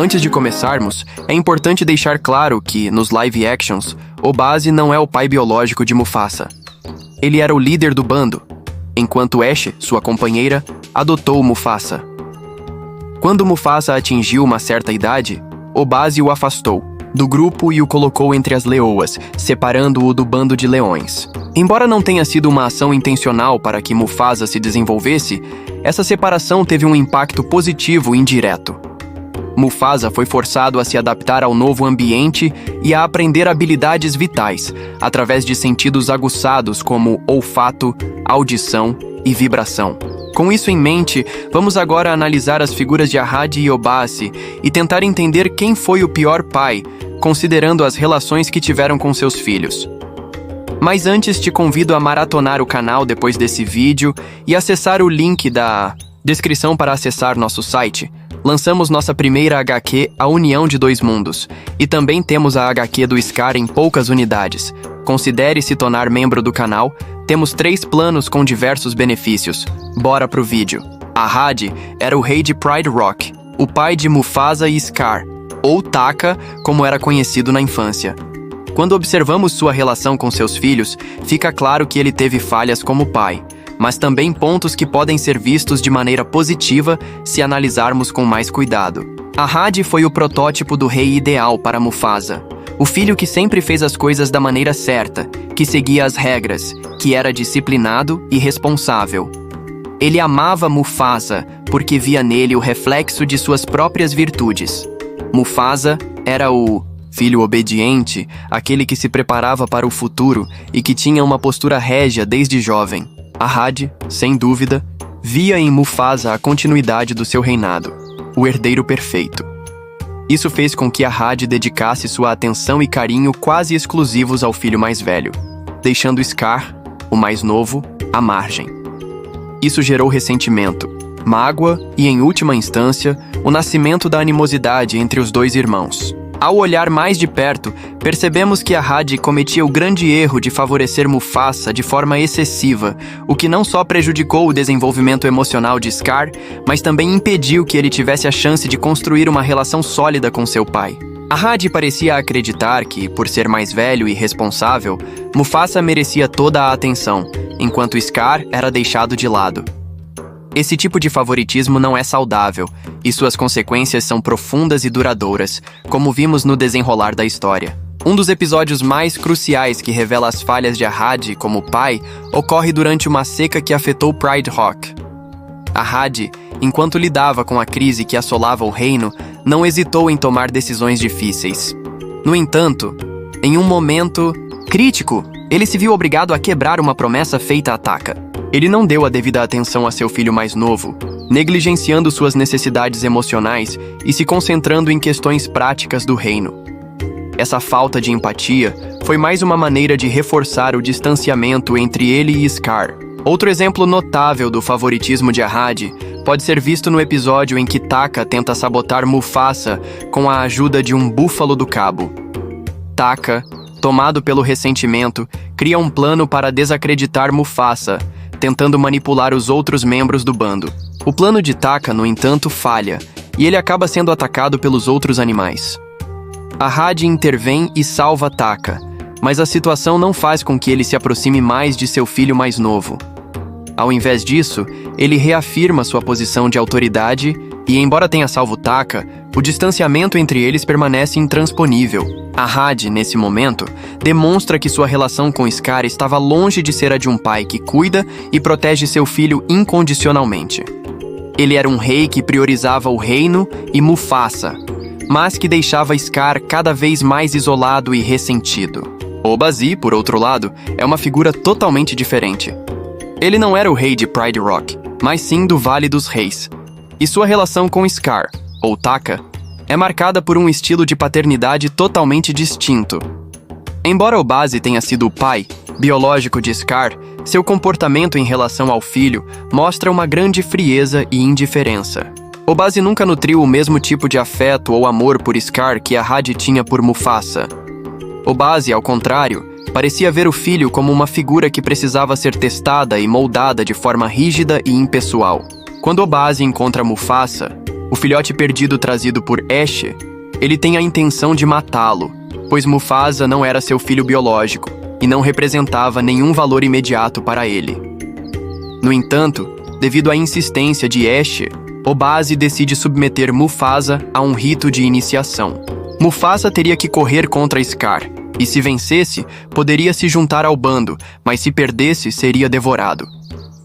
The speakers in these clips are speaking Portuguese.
Antes de começarmos, é importante deixar claro que, nos live actions, Obazi não é o pai biológico de Mufasa. Ele era o líder do bando, enquanto Ash, sua companheira, adotou Mufasa. Quando Mufasa atingiu uma certa idade, Obazi o afastou do grupo e o colocou entre as leoas, separando-o do bando de leões. Embora não tenha sido uma ação intencional para que Mufasa se desenvolvesse, essa separação teve um impacto positivo indireto. Mufasa foi forçado a se adaptar ao novo ambiente e a aprender habilidades vitais, através de sentidos aguçados como olfato, audição e vibração. Com isso em mente, vamos agora analisar as figuras de Ahadi e Obazi e tentar entender quem foi o pior pai, considerando as relações que tiveram com seus filhos. Mas antes te convido a maratonar o canal depois desse vídeo e acessar o link da descrição para acessar nosso site. Lançamos nossa primeira HQ, A União de Dois Mundos, e também temos a HQ do Scar em poucas unidades. Considere se tornar membro do canal, temos 3 planos com diversos benefícios. Bora pro vídeo. Ahadi era o rei de Pride Rock, o pai de Mufasa e Scar, ou Taka, como era conhecido na infância. Quando observamos sua relação com seus filhos, fica claro que ele teve falhas como pai, mas também pontos que podem ser vistos de maneira positiva se analisarmos com mais cuidado. Ahadi foi o protótipo do rei ideal para Mufasa, o filho que sempre fez as coisas da maneira certa, que seguia as regras, que era disciplinado e responsável. Ele amava Mufasa porque via nele o reflexo de suas próprias virtudes. Mufasa era o filho obediente, aquele que se preparava para o futuro e que tinha uma postura régia desde jovem. Ahadi, sem dúvida, via em Mufasa a continuidade do seu reinado, o herdeiro perfeito. Isso fez com que Ahadi dedicasse sua atenção e carinho quase exclusivos ao filho mais velho, deixando Scar, o mais novo, à margem. Isso gerou ressentimento, mágoa e, em última instância, o nascimento da animosidade entre os dois irmãos. Ao olhar mais de perto, percebemos que Ahadi cometia o grande erro de favorecer Mufasa de forma excessiva, o que não só prejudicou o desenvolvimento emocional de Scar, mas também impediu que ele tivesse a chance de construir uma relação sólida com seu pai. Ahadi parecia acreditar que, por ser mais velho e responsável, Mufasa merecia toda a atenção, enquanto Scar era deixado de lado. Esse tipo de favoritismo não é saudável, e suas consequências são profundas e duradouras, como vimos no desenrolar da história. Um dos episódios mais cruciais que revela as falhas de Ahadi como pai ocorre durante uma seca que afetou Pride Rock. Ahadi, enquanto lidava com a crise que assolava o reino, não hesitou em tomar decisões difíceis. No entanto, em um momento crítico, ele se viu obrigado a quebrar uma promessa feita a Taka. Ele não deu a devida atenção a seu filho mais novo, negligenciando suas necessidades emocionais e se concentrando em questões práticas do reino. Essa falta de empatia foi mais uma maneira de reforçar o distanciamento entre ele e Scar. Outro exemplo notável do favoritismo de Ahadi pode ser visto no episódio em que Taka tenta sabotar Mufasa com a ajuda de um búfalo do cabo. Taka, tomado pelo ressentimento, cria um plano para desacreditar Mufasa, tentando manipular os outros membros do bando. O plano de Taka, no entanto, falha, e ele acaba sendo atacado pelos outros animais. Ahadi intervém e salva Taka, mas a situação não faz com que ele se aproxime mais de seu filho mais novo. Ao invés disso, ele reafirma sua posição de autoridade e, embora tenha salvo Taka, o distanciamento entre eles permanece intransponível. Ahadi, nesse momento, demonstra que sua relação com Scar estava longe de ser a de um pai que cuida e protege seu filho incondicionalmente. Ele era um rei que priorizava o reino e Mufasa, mas que deixava Scar cada vez mais isolado e ressentido. Obazi, por outro lado, é uma figura totalmente diferente. Ele não era o rei de Pride Rock, mas sim do Vale dos Reis. E sua relação com Scar, ou Taka, é marcada por um estilo de paternidade totalmente distinto. Embora Obazi tenha sido o pai biológico de Scar, seu comportamento em relação ao filho mostra uma grande frieza e indiferença. Obazi nunca nutriu o mesmo tipo de afeto ou amor por Scar que Ahadi tinha por Mufasa. Obazi, ao contrário, parecia ver o filho como uma figura que precisava ser testada e moldada de forma rígida e impessoal. Quando Obazi encontra Mufasa, O filhote perdido trazido por Eshe, ele tem a intenção de matá-lo, pois Mufasa não era seu filho biológico e não representava nenhum valor imediato para ele. No entanto, devido à insistência de Eshe, Obazi decide submeter Mufasa a um rito de iniciação. Mufasa teria que correr contra Scar, e se vencesse, poderia se juntar ao bando, mas se perdesse, seria devorado.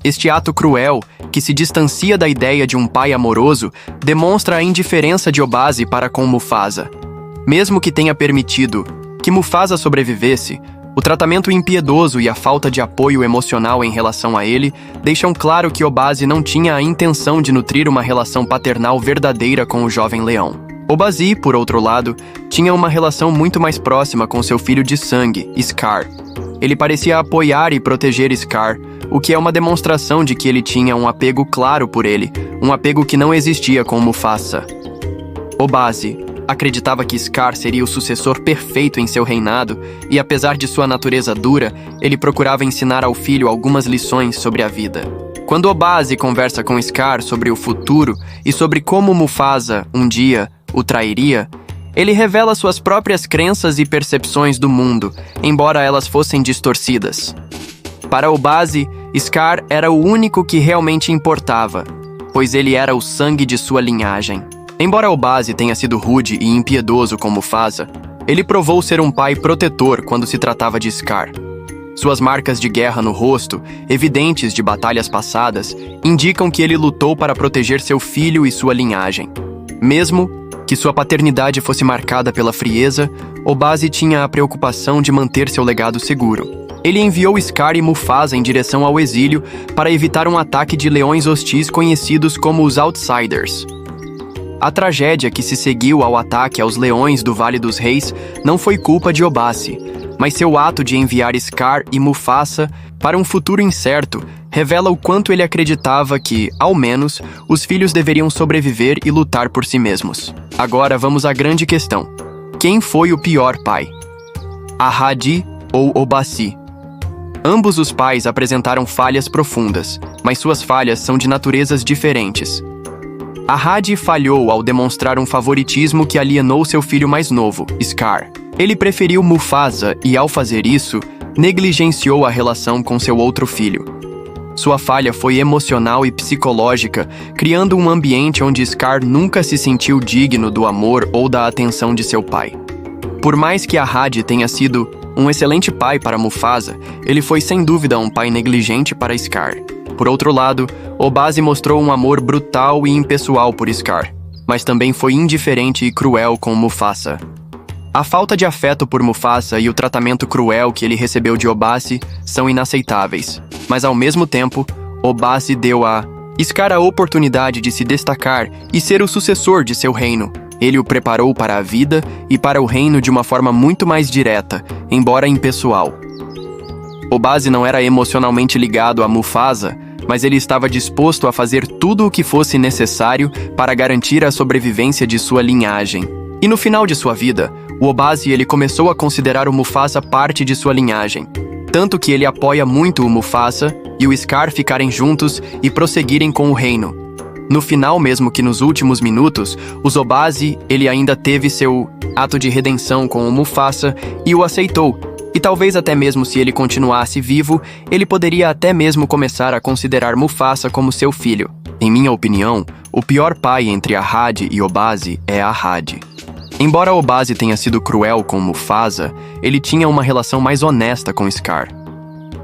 Este ato cruel, que se distancia da ideia de um pai amoroso, demonstra a indiferença de Obazi para com Mufasa. Mesmo que tenha permitido que Mufasa sobrevivesse, o tratamento impiedoso e a falta de apoio emocional em relação a ele deixam claro que Obazi não tinha a intenção de nutrir uma relação paternal verdadeira com o jovem leão. Obazi, por outro lado, tinha uma relação muito mais próxima com seu filho de sangue, Scar. Ele parecia apoiar e proteger Scar, o que é uma demonstração de que ele tinha um apego claro por ele, um apego que não existia com Mufasa. Obazi acreditava que Scar seria o sucessor perfeito em seu reinado e, apesar de sua natureza dura, ele procurava ensinar ao filho algumas lições sobre a vida. Quando Obazi conversa com Scar sobre o futuro e sobre como Mufasa, um dia, o trairia, ele revela suas próprias crenças e percepções do mundo, embora elas fossem distorcidas. Para Obazi, Scar era o único que realmente importava, pois ele era o sangue de sua linhagem. Embora Obazi tenha sido rude e impiedoso com Mufasa, ele provou ser um pai protetor quando se tratava de Scar. Suas marcas de guerra no rosto, evidentes de batalhas passadas, indicam que ele lutou para proteger seu filho e sua linhagem. Mesmo que sua paternidade fosse marcada pela frieza, Obazi tinha a preocupação de manter seu legado seguro. Ele enviou Scar e Mufasa em direção ao exílio para evitar um ataque de leões hostis conhecidos como os Outsiders. A tragédia que se seguiu ao ataque aos leões do Vale dos Reis não foi culpa de Obazi, mas seu ato de enviar Scar e Mufasa para um futuro incerto revela o quanto ele acreditava que, ao menos, os filhos deveriam sobreviver e lutar por si mesmos. Agora vamos à grande questão. Quem foi o pior pai? Ahadi ou Obazi? Ambos os pais apresentaram falhas profundas, mas suas falhas são de naturezas diferentes. Ahadi falhou ao demonstrar um favoritismo que alienou seu filho mais novo, Scar. Ele preferiu Mufasa e, ao fazer isso, negligenciou a relação com seu outro filho. Sua falha foi emocional e psicológica, criando um ambiente onde Scar nunca se sentiu digno do amor ou da atenção de seu pai. Por mais que Ahadi tenha sido um excelente pai para Mufasa, ele foi sem dúvida um pai negligente para Scar. Por outro lado, Obazi mostrou um amor brutal e impessoal por Scar, mas também foi indiferente e cruel com Mufasa. A falta de afeto por Mufasa e o tratamento cruel que ele recebeu de Obazi são inaceitáveis, mas ao mesmo tempo, Obazi deu a Scar a oportunidade de se destacar e ser o sucessor de seu reino. Ele o preparou para a vida e para o reino de uma forma muito mais direta, embora impessoal. Obazi não era emocionalmente ligado a Mufasa, mas ele estava disposto a fazer tudo o que fosse necessário para garantir a sobrevivência de sua linhagem. E no final de sua vida, o Obazi ele começou a considerar o Mufasa parte de sua linhagem, tanto que ele apoia muito o Mufasa e o Scar ficarem juntos e prosseguirem com o reino. No final, mesmo que nos últimos minutos, o Obazi ele ainda teve seu ato de redenção com o Mufasa e o aceitou. E talvez até mesmo se ele continuasse vivo, ele poderia até mesmo começar a considerar Mufasa como seu filho. Em minha opinião, o pior pai entre Ahadi e Obazi é Ahadi. Embora Obazi tenha sido cruel com Mufasa, ele tinha uma relação mais honesta com Scar.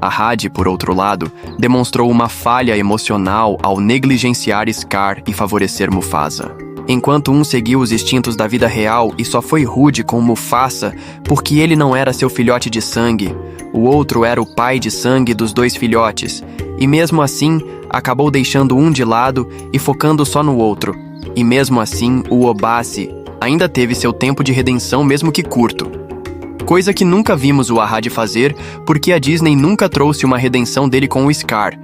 Ahadi, por outro lado, demonstrou uma falha emocional ao negligenciar Scar e favorecer Mufasa. Enquanto um seguiu os instintos da vida real e só foi rude com Mufasa porque ele não era seu filhote de sangue, o outro era o pai de sangue dos dois filhotes, e mesmo assim, acabou deixando um de lado e focando só no outro. E mesmo assim, o Obazi ainda teve seu tempo de redenção mesmo que curto. Coisa que nunca vimos o Ahadi fazer porque a Disney nunca trouxe uma redenção dele com o Scar.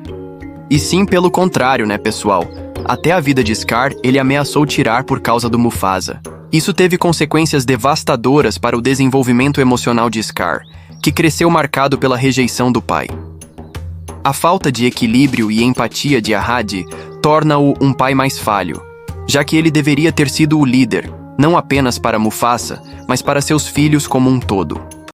E sim pelo contrário, né, pessoal? Até a vida de Scar, ele ameaçou tirar por causa do Mufasa. Isso teve consequências devastadoras para o desenvolvimento emocional de Scar, que cresceu marcado pela rejeição do pai. A falta de equilíbrio e empatia de Ahadi torna-o um pai mais falho. já que ele deveria ter sido o líder, não apenas para Mufasa, mas para seus filhos como um todo.